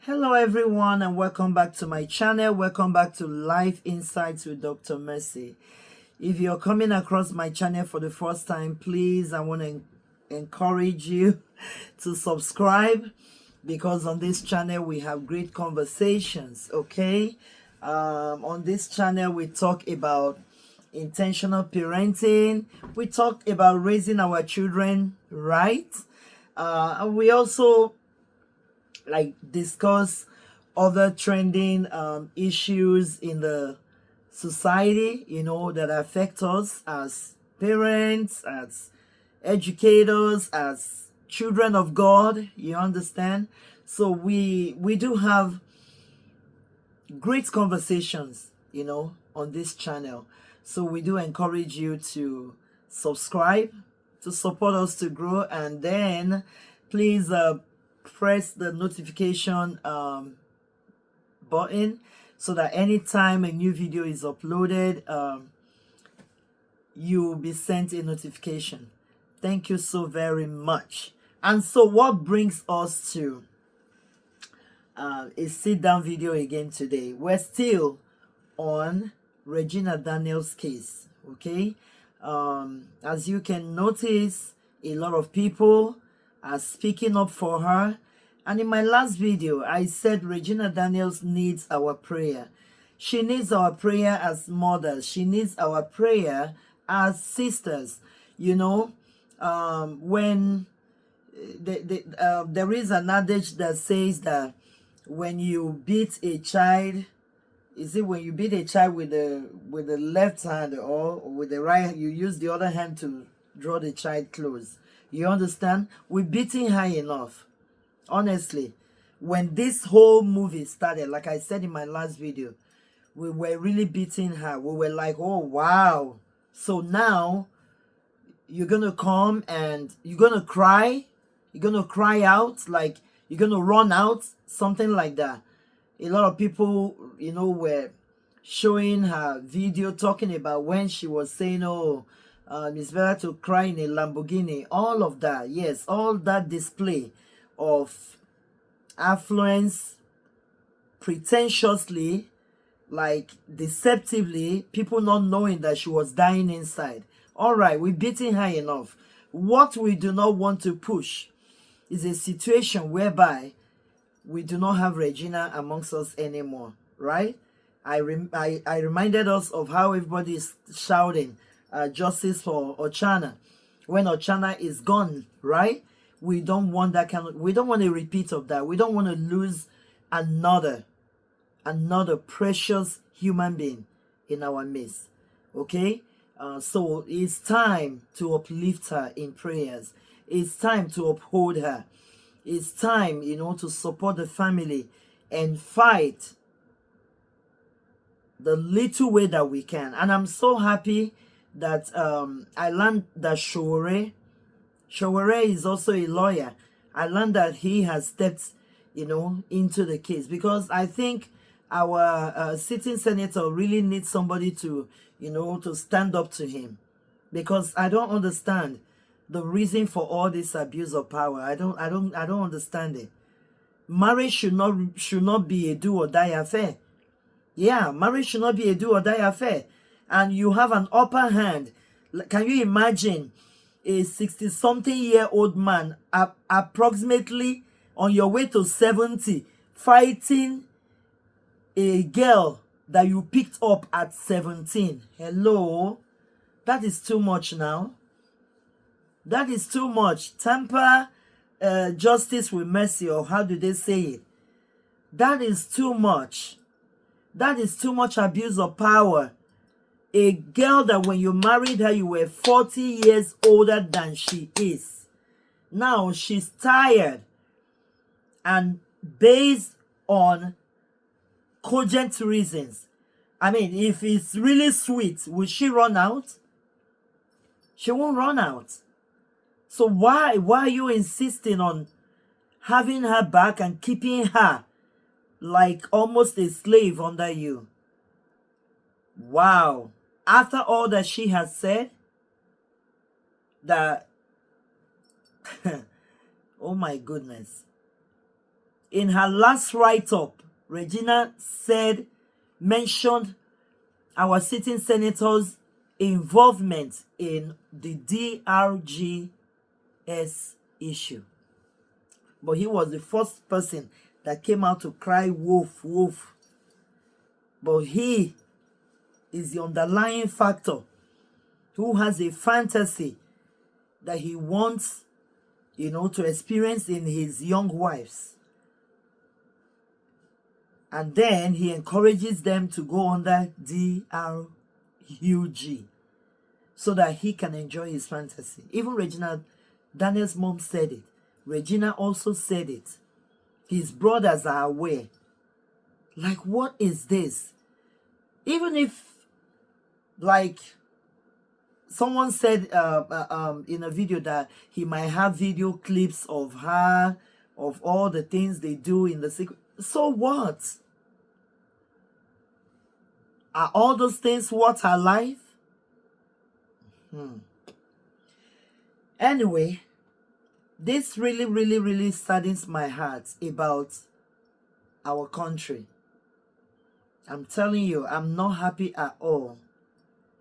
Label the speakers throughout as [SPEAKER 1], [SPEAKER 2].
[SPEAKER 1] Hello everyone and welcome back to my channel. Welcome back to Life Insights with Dr. Mercy. If you're coming across my channel for the first time, please, I want to encourage you to subscribe because on this channel we have great conversations, okay? On this channel we talk about intentional parenting. We talk about raising our children right. And we also discuss other trending issues in the society, that affect us as parents, as educators, as children of God. You understand? So we do have great conversations, on this channel. So we do encourage you to subscribe to support us to grow, and then please press the notification button so that anytime a new video is uploaded, you'll be sent a notification. Thank you so very much. And so what brings us to a sit-down video again today? We're still on Regina Daniels' case, okay? As you can notice, a lot of people are speaking up for her. And in my last video, I said Regina Daniels needs our prayer. She needs our prayer as mothers. She needs our prayer as sisters. When there is an adage that says that when you beat a child, is it when you beat a child with the left hand or with the right, you use the other hand to draw the child close. You understand? We're beating her enough. Honestly, when this whole movie started, like I said in my last video, we were really beating her. We were like, oh, wow. So now you're going to come and you're going to cry. You're going to cry out, like you're going to run out, something like that. A lot of people, were showing her video talking about when she was saying, oh, it's better to cry in a Lamborghini. All of that, yes, all that display of affluence, pretentiously, like deceptively, people not knowing that she was dying inside. All right, we're beating her enough. What we do not want to push is a situation whereby we do not have Regina amongst us anymore, right? I reminded us of how everybody is shouting justice for Ochana when Ochana is gone, right? We don't want we don't want a repeat of that. We don't want to lose another precious human being in our midst, okay? So it's time to uplift her in prayers. It's time to uphold her. It's time, to support the family and fight the little way that we can. And I'm so happy that I learned that Showore is also a lawyer. I learned that he has stepped, into the case, because I think our sitting senator really needs somebody to, to stand up to him, because I don't understand the reason for all this abuse of power. I don't understand it. Marriage should not be a do or die affair. Yeah, marriage should not be a do or die affair. And you have an upper hand. Can you imagine a 60-something-year-old man, approximately on your way to 70, fighting a girl that you picked up at 17? Hello? That is too much now. That is too much. Temper justice with mercy, or how do they say it? That is too much. That is too much abuse of power. A girl that when you married her, you were 40 years older than she is. Now she's tired. And based on cogent reasons, I mean, if it's really sweet, will she run out? She won't run out. So why are you insisting on having her back and keeping her like almost a slave under you? Wow. After all that she has said, that, oh my goodness. In her last write-up, Regina mentioned our sitting senators' involvement in the DRGS issue. But he was the first person that came out to cry wolf, wolf. But he is the underlying factor who has a fantasy that he wants, to experience in his young wives. And then he encourages them to go under DRUG so that he can enjoy his fantasy. Even Regina, Daniel's mom said it. Regina also said it. His brothers are aware. Like, what is this? Even if, like, someone said in a video that he might have video clips of her, of all the things they do in the secret. So what? Are all those things worth her life? Anyway, this really, really, really saddens my heart about our country. I'm telling you, I'm not happy at all.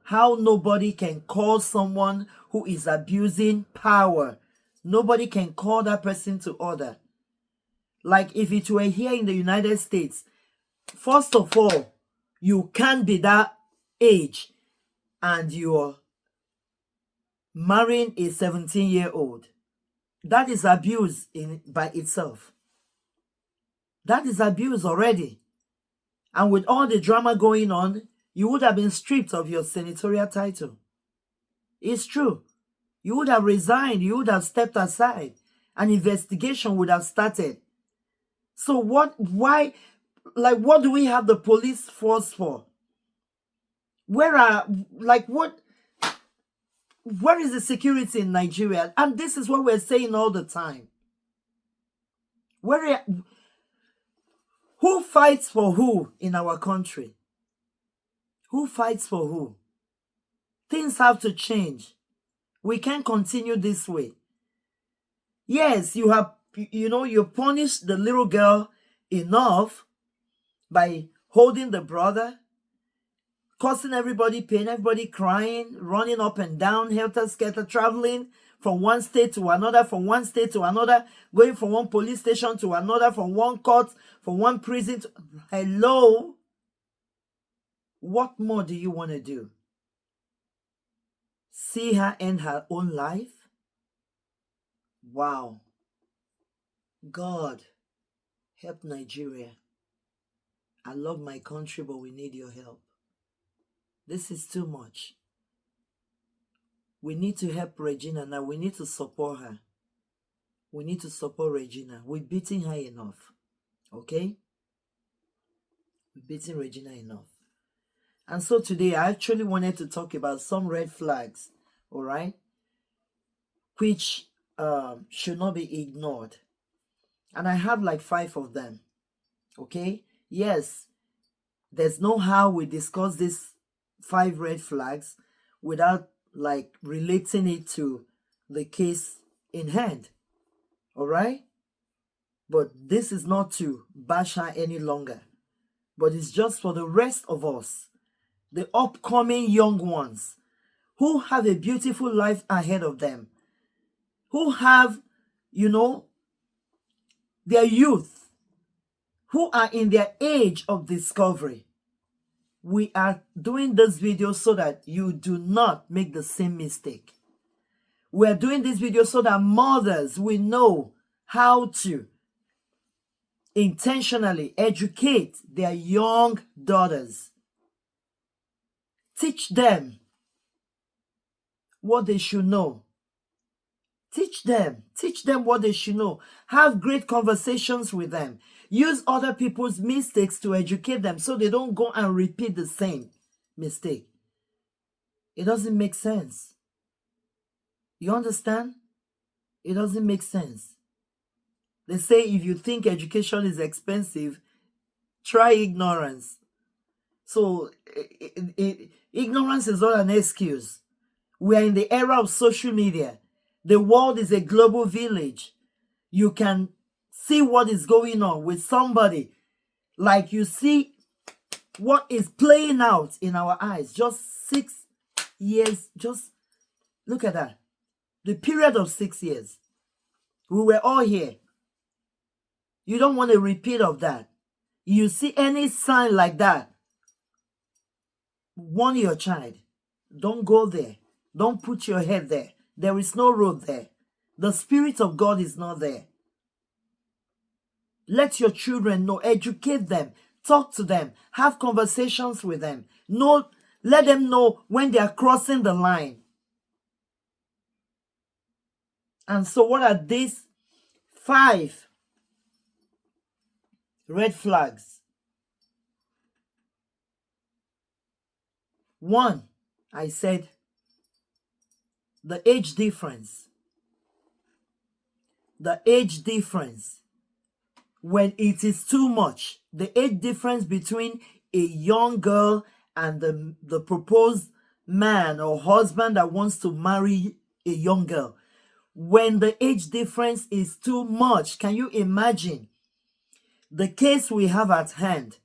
[SPEAKER 1] How nobody can call someone who is abusing power. Nobody can call that person to order. Like if it were here in the United States, first of all, you can't be that age and you're marrying a 17-year-old. That is abuse by itself. That is abuse already. And with all the drama going on, you would have been stripped of your senatorial title. It's true. You would have resigned. You would have stepped aside. An investigation would have started. So what do we have the police force for? Where is the security in Nigeria? And this is what we're saying all the time. Who fights for who in our country? Who fights for who? Things have to change. We can't continue this way. Yes, you punished the little girl enough by holding the brother, causing everybody pain, everybody crying, running up and down, helter-skelter, traveling from one state to another, going from one police station to another, from one court, from one prison to... Hello? What more do you want to do? See her end her own life? Wow. God, help Nigeria. I love my country, but we need your help. This is too much. We need to help Regina now. We need to support her. We need to support Regina. We're beating her enough. Okay? We're beating Regina enough. And so today I actually wanted to talk about some red flags, all right, which should not be ignored. And I have like 5 of them, okay? Yes, there's no how we discuss these 5 red flags without like relating it to the case in hand, all right? But this is not to bash her any longer, but it's just for the rest of us, the upcoming young ones who have a beautiful life ahead of them, who have, their youth, who are in their age of discovery. We are doing this video so that you do not make the same mistake. We are doing this video so that mothers will know how to intentionally educate their young daughters. Teach them what they should know. Teach them what they should know. Have great conversations with them. Use other people's mistakes to educate them so they don't go and repeat the same mistake. It doesn't make sense. You understand? It doesn't make sense. They say if you think education is expensive, try ignorance. So ignorance is not an excuse. We are in the era of social media. The world is a global village. You can see what is going on with somebody, like you see what is playing out in our eyes. Just 6 years, just look at that. The period of 6 years. We were all here. You don't want a repeat of that. You see any sign like that, warn your child. Don't go there. Don't put your head there. There is no road there. The Spirit of God is not there. Let your children know. Educate them. Talk to them. Have conversations with them. Know, let them know when they are crossing the line. And so what are these 5 red flags? 1, I said, the age difference. The age difference. When it is too much, the age difference between a young girl and the proposed man or husband that wants to marry a young girl. When the age difference is too much, can you imagine the case we have at hand?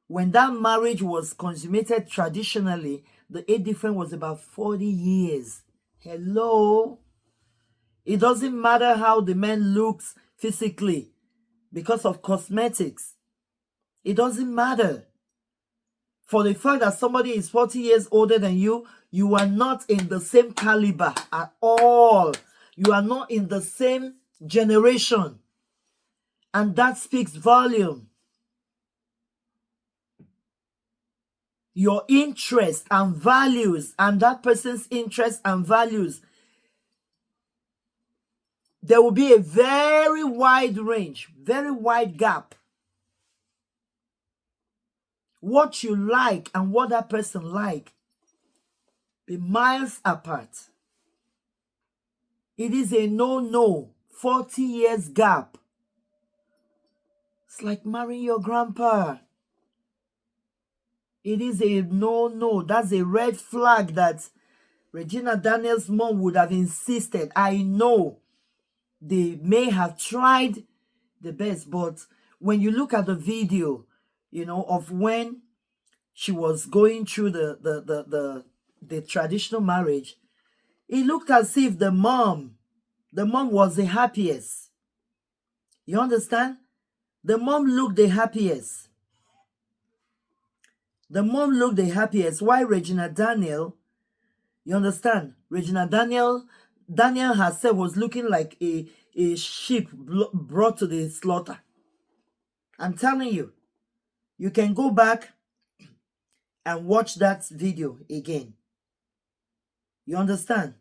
[SPEAKER 1] When that marriage was consummated traditionally, the age difference was about 40 years. Hello? It doesn't matter how the man looks physically because of cosmetics. It doesn't matter. For the fact that somebody is 40 years older than you, you are not in the same caliber at all. You are not in the same generation. And that speaks volume. Your interest and values and that person's interest and values, there will be a very wide range, very wide gap. What you like and what that person like be miles apart. It is a no-no. 40 years gap. It's like marrying your grandpa. It is a no-no. That's a red flag that Regina Daniels' mom would have insisted. I know they may have tried the best, but when you look at the video, you know, of when she was going through the traditional marriage, it looked as if the mom was the happiest. You understand? The mom looked the happiest. The mom looked the happiest. Why Regina Daniel? You understand? Regina Daniel herself was looking like a sheep brought to the slaughter. I'm telling you, you can go back and watch that video again. You understand?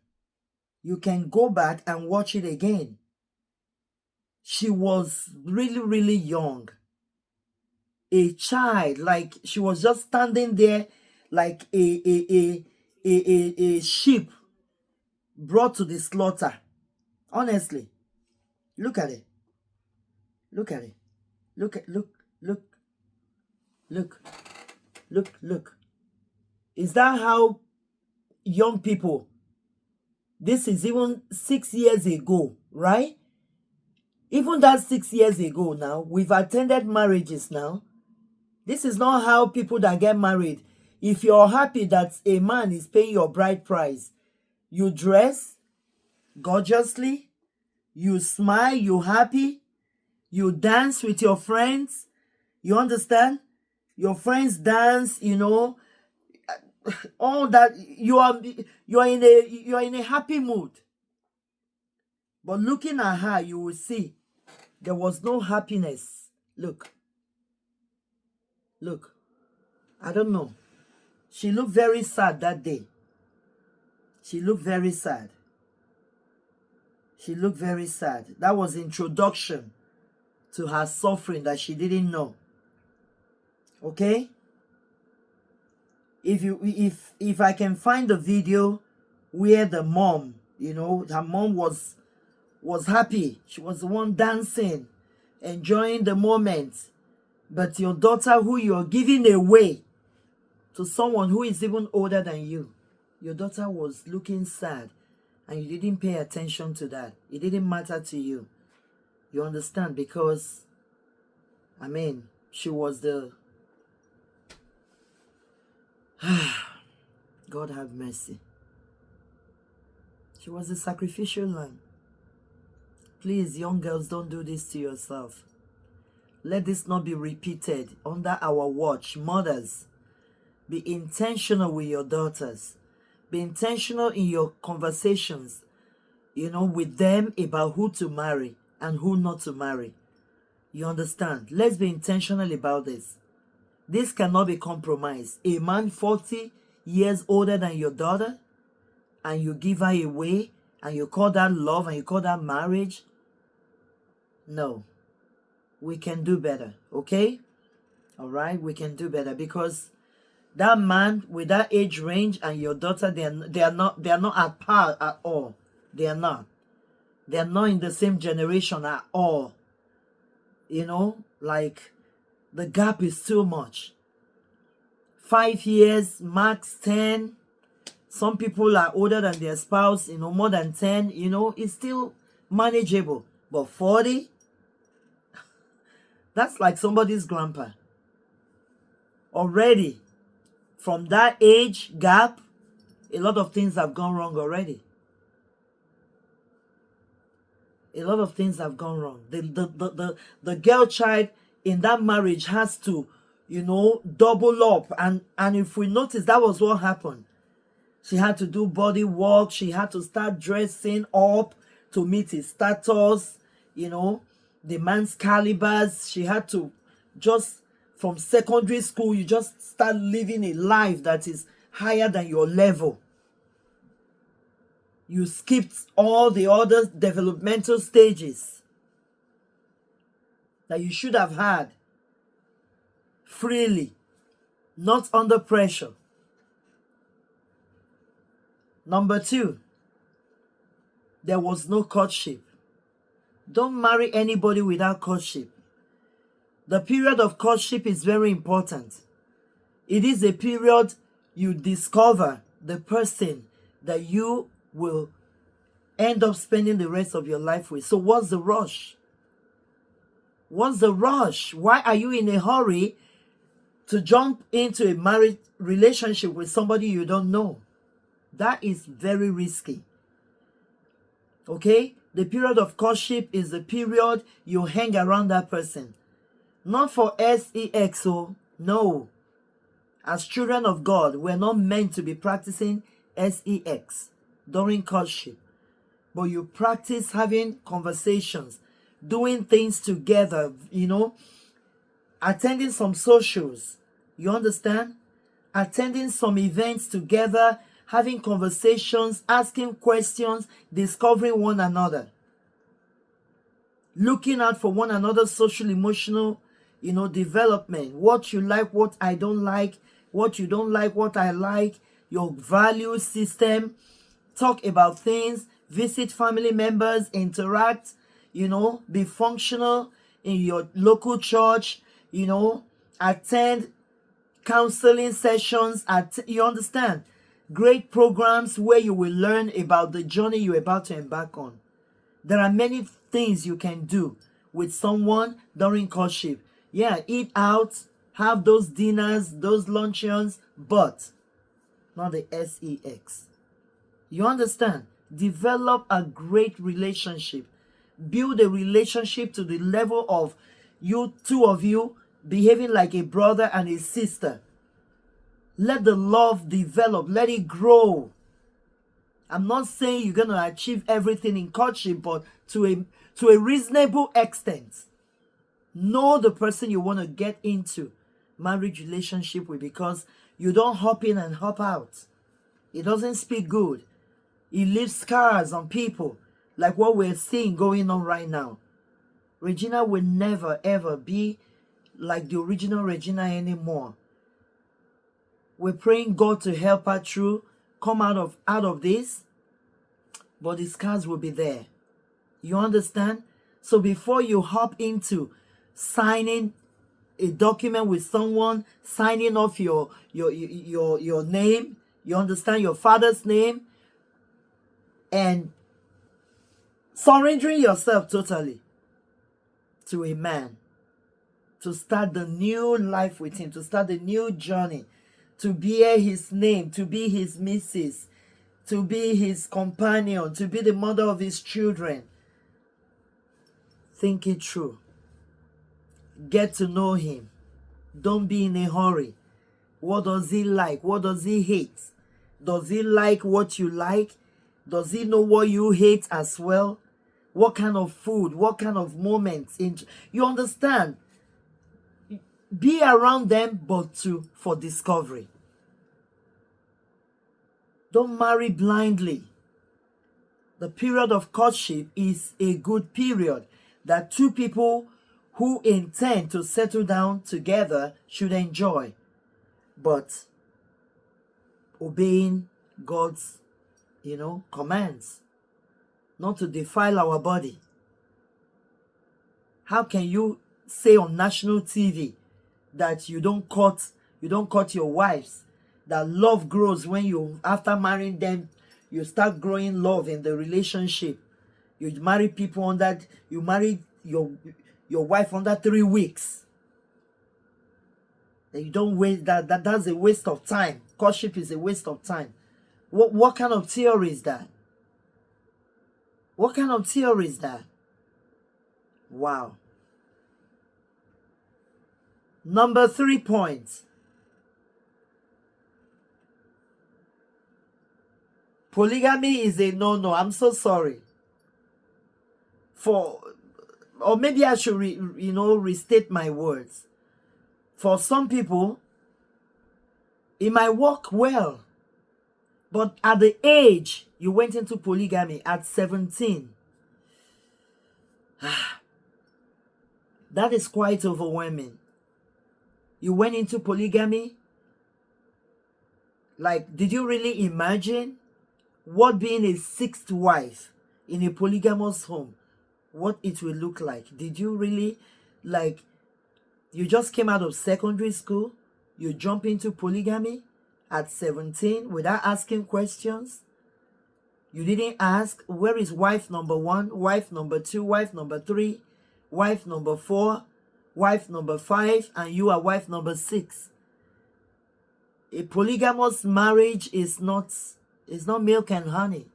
[SPEAKER 1] You can go back and watch it again. She was really, really young. A child, like she was just standing there like a sheep brought to the slaughter. Honestly, look at it. Look at it. Look. Is that how young people? This is even 6 years ago, right? Even that 6 years ago now, we've attended marriages now. This is not how people that get married. If you're happy that a man is paying your bride price, you dress gorgeously, you smile, you happy, you dance with your friends. You understand? Your friends dance, you know, all that. You're in a happy mood. But looking at her, you will see there was no happiness. Look. I don't know. She looked very sad that day. She looked very sad. That was introduction to her suffering that she didn't know. Okay? If I can find the video where the mom, you know, her mom was happy. She was the one dancing, enjoying the moment. But your daughter, who you're giving away to someone who is even older than you, your daughter was looking sad and you didn't pay attention to that. It didn't matter to you. You understand? Because, I mean, she was the... God have mercy. She was a sacrificial lamb. Please, young girls, don't do this to yourself. Let this not be repeated under our watch. Mothers, be intentional with your daughters. Be intentional in your conversations, with them about who to marry and who not to marry. You understand? Let's be intentional about this. This cannot be compromised. A man 40 years older than your daughter, and you give her away, and you call that love, and you call that marriage? No. We can do better, okay? All right? We can do better, because that man with that age range and your daughter, they are not at par at all. They are not. They are not in the same generation at all. Like, the gap is too much. 5 years, max 10. Some people are older than their spouse, more than 10, it's still manageable. But 40, that's like somebody's grandpa. Already, from that age gap, a lot of things have gone wrong already. A lot of things have gone wrong. The girl child in that marriage has to, double up. And if we notice, that was what happened. She had to do body work. She had to start dressing up to meet his status, the man's calibers. She had to just, from secondary school, you just start living a life that is higher than your level. You skipped all the other developmental stages that you should have had freely, not under pressure. Number 2, there was no courtship. Don't marry anybody without courtship. The period of courtship is very important. It is a period you discover the person that you will end up spending the rest of your life with. So what's the rush? What's the rush? Why are you in a hurry to jump into a marriage relationship with somebody you don't know? That is very risky. Okay? The period of courtship is the period you hang around that person. Not for sex, no. As children of God, we're not meant to be practicing sex during courtship. But you practice having conversations, doing things together, attending some socials. You understand? Attending some events together, having conversations, asking questions, discovering one another. Looking out for one another's social, emotional, development. What you like, what I don't like, what you don't like, what I like, your value system. Talk about things, visit family members, interact, be functional in your local church, attend counseling sessions. You understand? Great programs where you will learn about the journey you're about to embark on. There are many things you can do with someone during courtship. Yeah, eat out, have those dinners, those luncheons, but not the sex. You understand? Develop a great relationship. Build a relationship to the level of two of you behaving like a brother and a sister. Let the love develop. Let it grow. I'm not saying you're going to achieve everything in courtship, but to a reasonable extent. Know the person you want to get into marriage relationship with, because you don't hop in and hop out. It doesn't speak good. It leaves scars on people, like what we're seeing going on right now. Regina will never ever be like the original Regina anymore. We're praying God to help her through, come out of this, but the scars will be there. You understand? So before you hop into signing a document with someone, signing off your name, you understand, your father's name, and surrendering yourself totally, to a man, to start the new life with him, to start the new journey, to bear his name, to be his missus, to be his companion, to be the mother of his children. Think it through. Get to know him. Don't be in a hurry. What does he like? What does he hate? Does he like what you like? Does he know what you hate as well? What kind of food? What kind of moments? You understand? Be around them, but for discovery. Don't marry blindly. The period of courtship is a good period that two people who intend to settle down together should enjoy. But obeying God's, commands, not to defile our body. How can you say on national TV that you don't cut your wives, that love grows when you, after marrying them, you start growing love in the relationship? You marry you marry your wife under 3 weeks. That you don't waste that's a waste of time. Courtship is a waste of time. What kind of theory is that? What kind of theory is that? Wow. Number 3 point. Polygamy is a no-no. I'm so sorry. Or maybe I should restate my words. For some people, it might work well. But at the age you went into polygamy, at 17, that is quite overwhelming. You went into polygamy. Like, did you really imagine what being a 6th wife in a polygamous home, what it will look like? Did you really, you just came out of secondary school, you jump into polygamy at 17 without asking questions? You didn't ask, where is wife number 1, wife number 2, wife number 3, wife number 4, wife number 5, and you are wife number 6. A polygamous marriage is not milk and honey.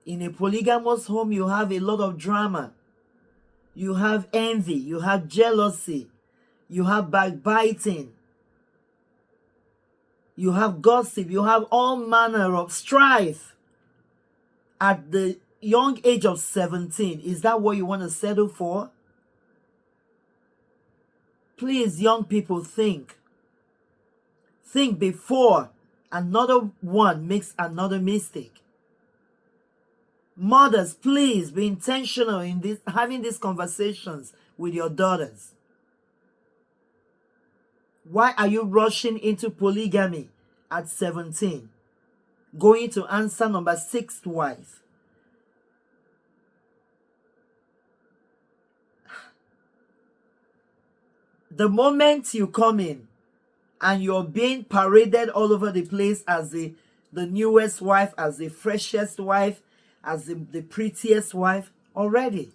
[SPEAKER 1] In a polygamous home, you have a lot of drama. You have envy, you have jealousy, you have backbiting, you have gossip, you have all manner of strife. At the young age of 17, is that what you want to settle for? Please, young people, think. Think before another one makes another mistake. Mothers, please be intentional in having these conversations with your daughters. Why are you rushing into polygamy at 17? Going to answer number 6th wife. The moment you come in and you're being paraded all over the place as the newest wife, as the freshest wife, as the prettiest wife, already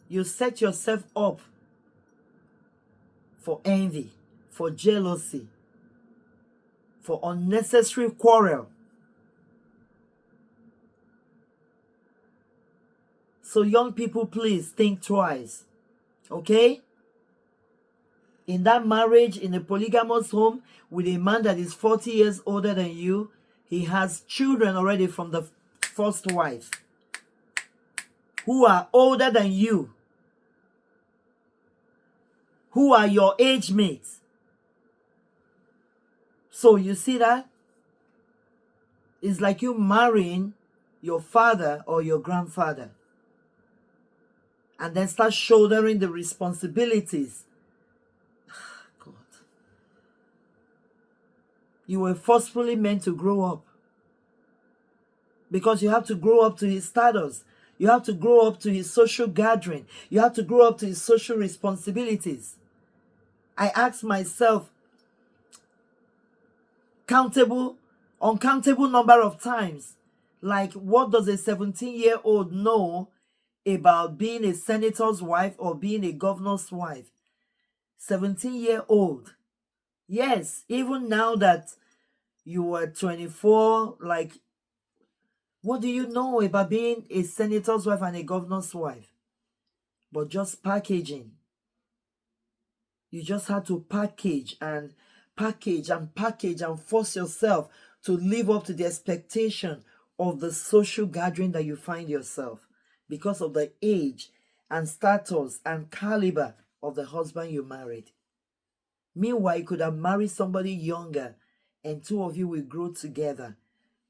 [SPEAKER 1] you set yourself up for envy, for jealousy, for unnecessary quarrel. So young people, please think twice, okay? In that marriage, in a polygamous home with a man that is 40 years older than you, he has children already from the first wife who are older than you, who are your age mates. So you see that? It's like you marrying your father or your grandfather and then start shouldering the responsibilities. God. You were forcefully meant to grow up. Because you have to grow up to his status. You have to grow up to his social gathering. You have to grow up to his social responsibilities. I ask myself, uncountable number of times, Like, what does a 17-year-old know about being a senator's wife or being a governor's wife? 17-year-old. Yes, even now that you are 24, like, what do you know about being a senator's wife and a governor's wife? But just packaging. You just had to package and package and package and force yourself to live up to the expectation of the social gathering that you find yourself because of the age and status and caliber of the husband you married. Meanwhile, you could have married somebody younger and two of you will grow together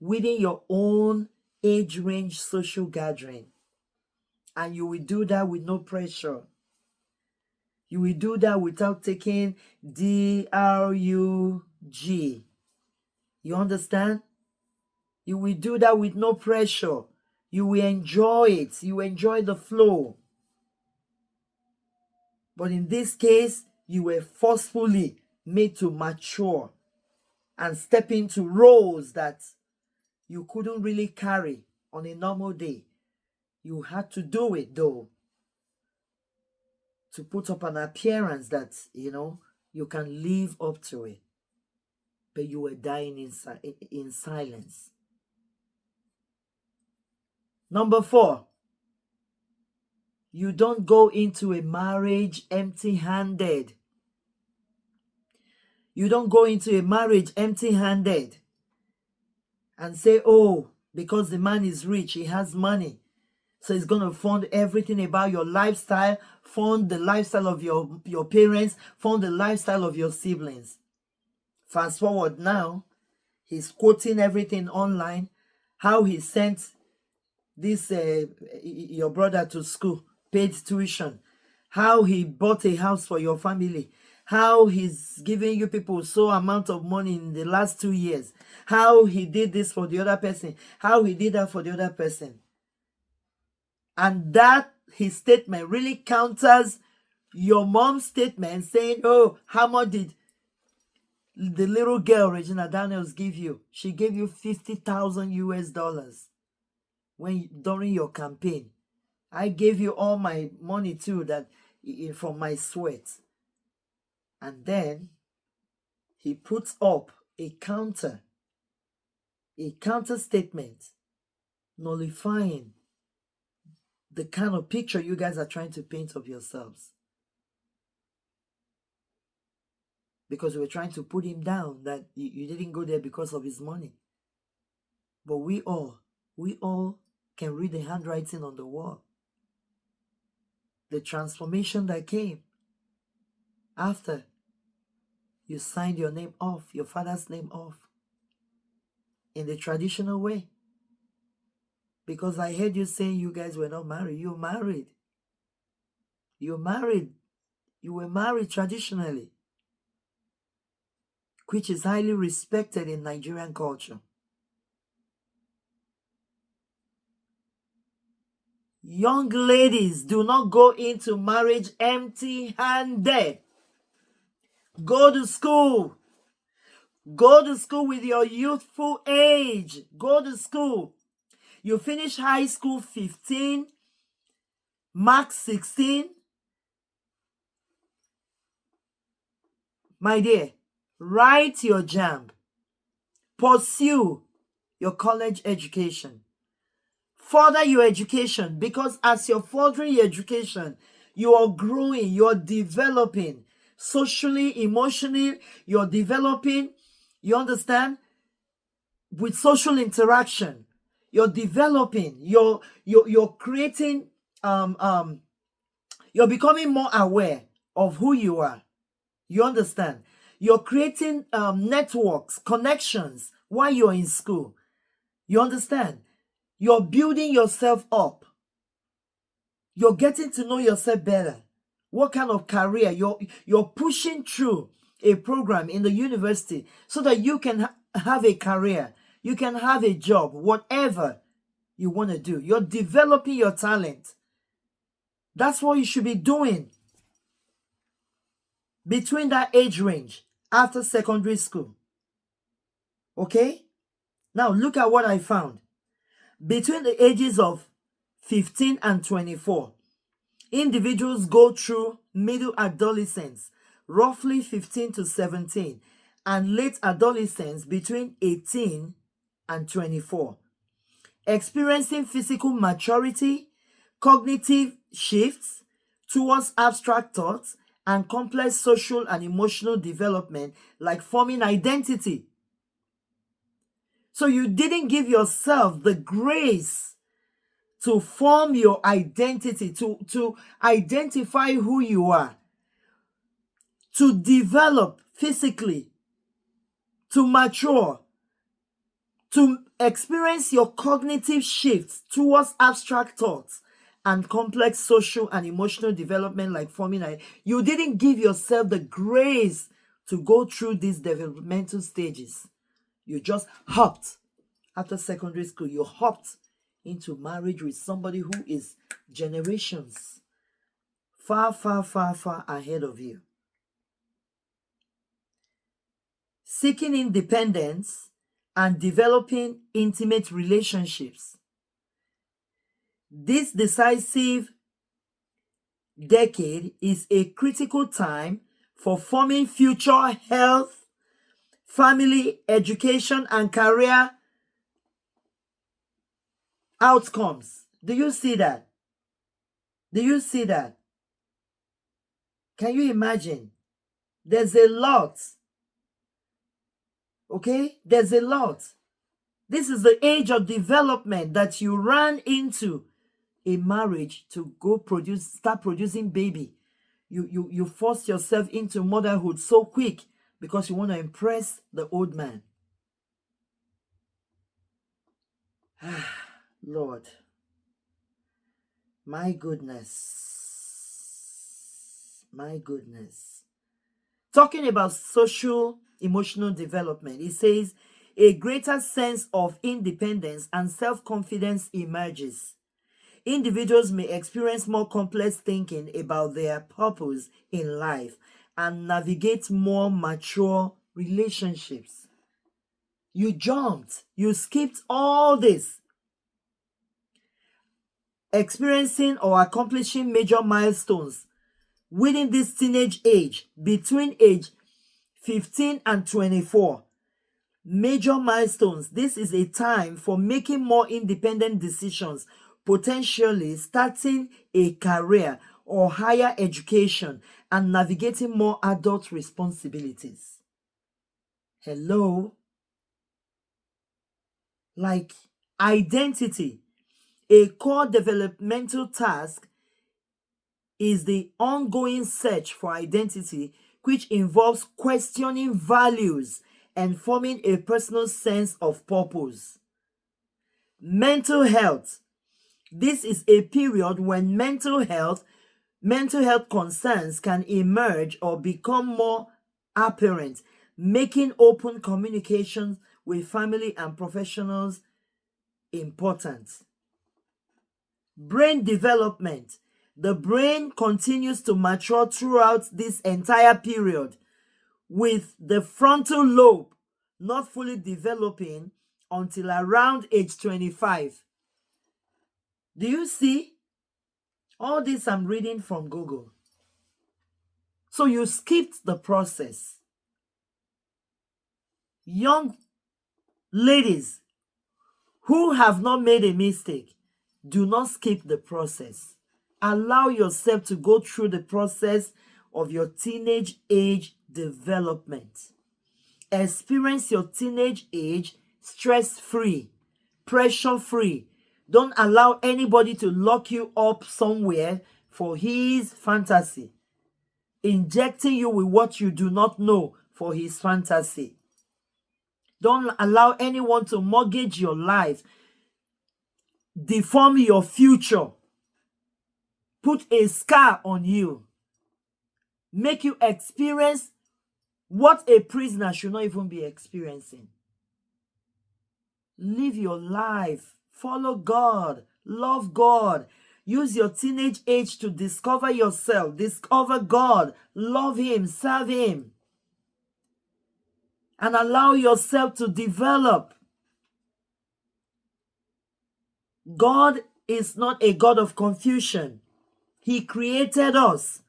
[SPEAKER 1] within your own age range social gathering. And you will do that with no pressure. You will do that without taking DRUG. You understand? You will do that with no pressure. You will enjoy it. You enjoy the flow. But in this case, you were forcefully made to mature and step into roles that you couldn't really carry on a normal day. You had to do it though, to put up an appearance that, you can live up to it. But you were dying in silence. Number 4, you don't go into a marriage empty-handed. You don't go into a marriage empty-handed and say, oh, because the man is rich, he has money, so he's going to fund everything about your lifestyle, fund the lifestyle of your parents, fund the lifestyle of your siblings. Fast forward now, he's quoting everything online, how he sent this your brother to school, paid tuition, how he bought a house for your family, how he's giving you people so amount of money in the last 2 years, how he did this for the other person, how he did that for the other person. And that his statement really counters your mom's statement saying, oh, how much did the little girl Regina Daniels give you? She gave you $50,000 during your campaign. I gave you all my money too, that from my sweat. And then he puts up a counter statement nullifying the kind of picture you guys are trying to paint of yourselves. Because we're trying to put him down, that you didn't go there because of his money. But we all can read the handwriting on the wall. The transformation that came after you signed your name off, your father's name off, in the traditional way. Because I heard you saying you guys were not married. You're married. You're married. You were married traditionally, which is highly respected in Nigerian culture. Young ladies, do not go into marriage empty-handed. Go to school. Go to school with your youthful age. Go to school. You finish high school 15, max 16. My dear, write your JAMB. Pursue your college education. Further your education, because as you're furthering your education, you are growing, you're developing socially, emotionally, you're developing, you understand, with social interaction. You're developing, you're creating, you're becoming more aware of who you are. You understand? You're creating networks, connections while you're in school. You understand? You're building yourself up. You're getting to know yourself better. What kind of career you're pushing through a program in the university so that you can have a career. You can have a job, whatever you want to do. You're developing your talent. That's what you should be doing between that age range after secondary school. Okay? Now look at what I found. Between the ages of 15 and 24, individuals go through middle adolescence, roughly 15 to 17, and late adolescence between 18 and 24, experiencing physical maturity, cognitive shifts towards abstract thoughts, and complex social and emotional development like forming identity. So you didn't give yourself the grace to form your identity, to identify who you are, to develop physically, to mature, to experience your cognitive shifts towards abstract thoughts and complex social and emotional development like forming. You didn't give yourself the grace to go through these developmental stages. You just hopped after secondary school. You hopped into marriage with somebody who is generations far, far, far, far ahead of you. Seeking independence and developing intimate relationships. This decisive decade is a critical time for forming future health, family, education, and career outcomes. Do you see that? Do you see that? Can you imagine? There's a lot. Okay? There's a lot. This is the age of development that you ran into a marriage to go start producing baby. You forced yourself into motherhood so quick because you want to impress the old man. Lord, my goodness, my goodness. Talking about social emotional development, it says a greater sense of independence and self-confidence emerges. Individuals may experience more complex thinking about their purpose in life and navigate more mature relationships. You jumped, you skipped all this. Experiencing or accomplishing major milestones within this teenage age, between age 15 and 24. Major milestones. This is a time for making more independent decisions, potentially starting a career or higher education and navigating more adult responsibilities. Hello? Like identity. A core developmental task is the ongoing search for identity, which involves questioning values and forming a personal sense of purpose. Mental health. This is a period when mental health concerns can emerge or become more apparent, making open communications with family and professionals important. Brain development. The brain continues to mature throughout this entire period, with the frontal lobe not fully developing until around age 25. Do you see? All this I'm reading from Google. So you skipped the process. Young ladies who have not made a mistake, do not skip the process. Allow yourself to go through the process of your teenage age development. Experience your teenage age stress-free, pressure-free. Don't allow anybody to lock you up somewhere for his fantasy, injecting you with what you do not know for his fantasy. Don't allow anyone to mortgage your life, deform your future, put a scar on you, make you experience what a prisoner should not even be experiencing. Live your life. Follow God. Love God. Use your teenage age to discover yourself. Discover God. Love Him. Serve Him. And allow yourself to develop. God is not a God of confusion. He created us.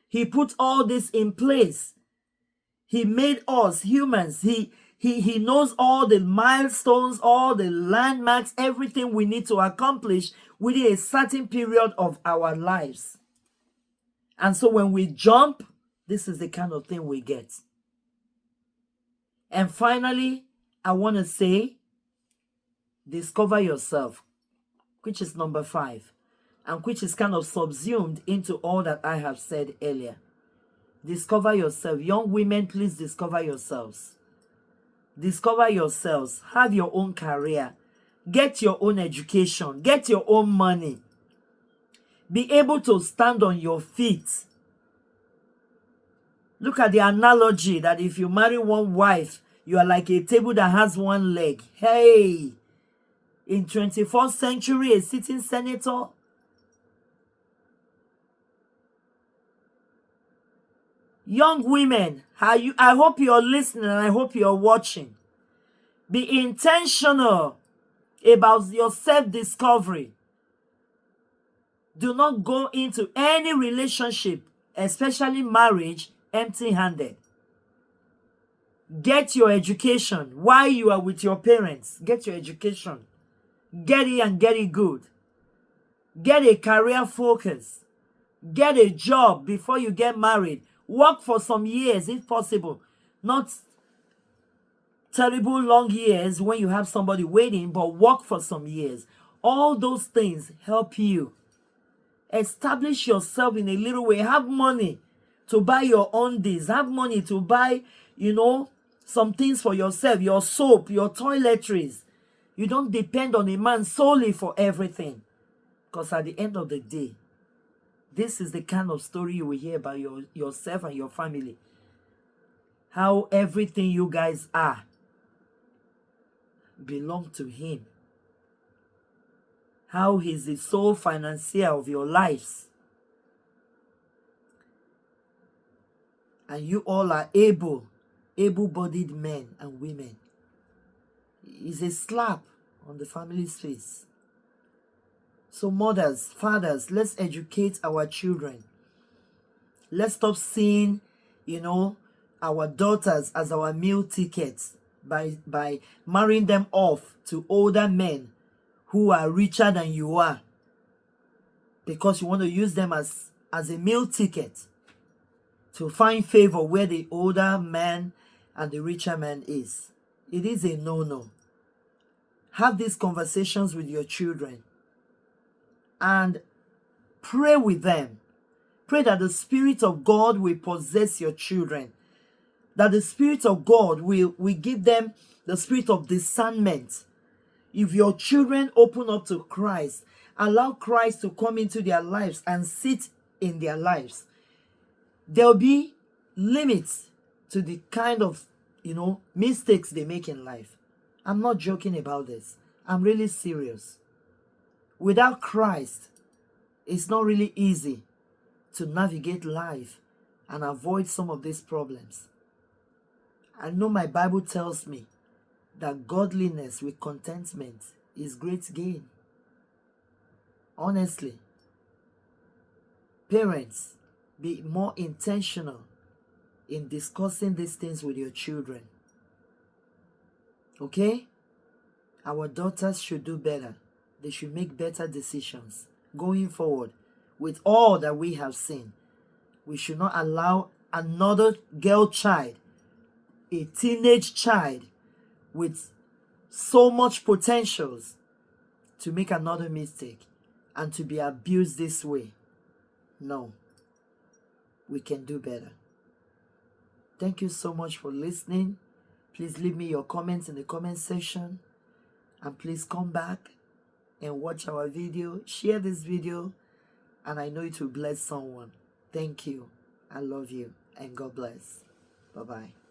[SPEAKER 1] He put all this in place. He made us humans. He knows all the milestones, all the landmarks, everything we need to accomplish within a certain period of our lives. And so when we jump, this is the kind of thing we get. And finally, I want to say, discover yourself, which is number 5, and which is kind of subsumed into all that I have said earlier. Discover yourself. Young women, please discover yourselves. Discover yourselves. Have your own career. Get your own education. Get your own money. Be able to stand on your feet. Look at the analogy that if you marry one wife, you are like a table that has one leg. Hey, in 21st century, a sitting senator, young women, I hope you're listening and I hope you're watching. Be intentional about your self-discovery. Do not go into any relationship, especially marriage, empty-handed. Get your education while you are with your parents. Get your education. Get it and get it good. Get a career focus. Get a job before you get married. Work for some years if possible. Not terrible long years when you have somebody waiting, but work for some years. All those things help you. Establish yourself in a little way. Have money to buy your undies. Have money to buy, some things for yourself. Your soap, your toiletries. You don't depend on a man solely for everything. Because at the end of the day, this is the kind of story you will hear about yourself and your family. How everything you guys are belong to him. How he's the sole financier of your lives. And you all are able-bodied men and women. It's a slap on the family's face. So mothers, fathers, let's educate our children. Let's stop seeing, our daughters as our meal tickets by marrying them off to older men who are richer than you are, because you want to use them as a meal ticket to find favor where the older man and the richer man is. It is a no-no. Have these conversations with your children and pray with them. Pray that the Spirit of God will possess your children. That the Spirit of God will give them the spirit of discernment. If your children open up to Christ, allow Christ to come into their lives and sit in their lives, there'll be limits to the kind of, mistakes they make in life. I'm not joking about this. I'm really serious. Without Christ, it's not really easy to navigate life and avoid some of these problems. I know my Bible tells me that godliness with contentment is great gain. Honestly, parents, be more intentional in discussing these things with your children. Okay? Our daughters should do better. They should make better decisions going forward with all that we have seen. We should not allow another girl child, a teenage child with so much potentials, to make another mistake and to be abused this way. No. We can do better. Thank you so much for listening. Please leave me your comments in the comment section. And please come back and watch our video. Share this video. And I know it will bless someone. Thank you. I love you. And God bless. Bye-bye.